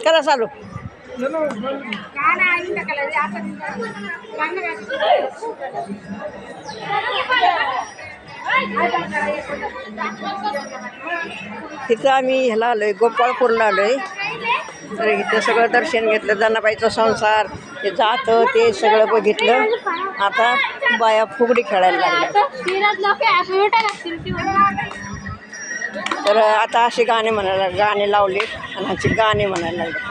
करा चालू. इथं आम्ही ह्याला आलोय, गोपाळपूरला आलोय. तर इथं सगळं दर्शन घेतलं, जनाबाईचा संसार, ते जातं ते सगळं बघितलं. आता बाया फुगडी खेळायला लागल्या. तर आता असे गाणे म्हणायला, गाणे लावले आणि ह्याचे गाणे म्हणायला लागले.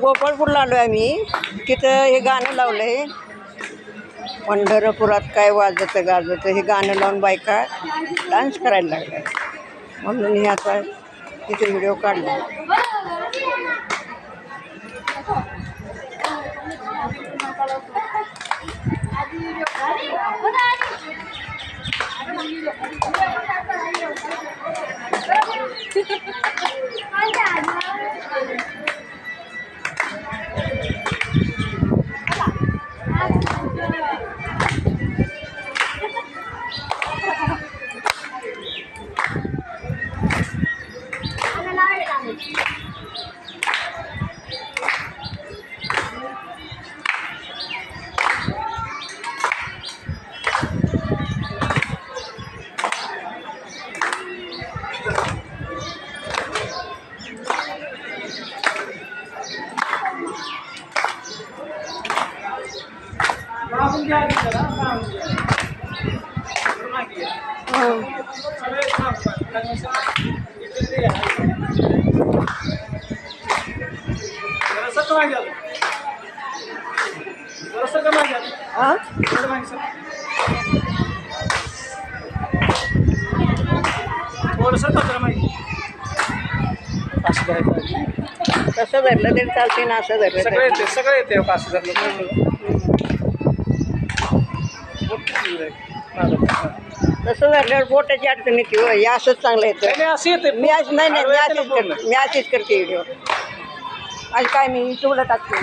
गोपाळपूरला आलो आहे आम्ही. तिथं हे गाणं लावलं आहे, पंढरपुरात काय वाजतं गाजतं, हे गाणं लावून बायका डान्स करायला लागल्या. म्हणून हे आता तिथे व्हिडिओ काढला. तसं धरलं तरी चालते ना, असं धरलं सगळं येते असं धरलं. तसं धरल्यावर बोटाची अडचण येते. हे असंच चांगलं येतं. असं येते. मी अशीच करते व्हिडिओ. आज काय मी युट्यूबला टाकते.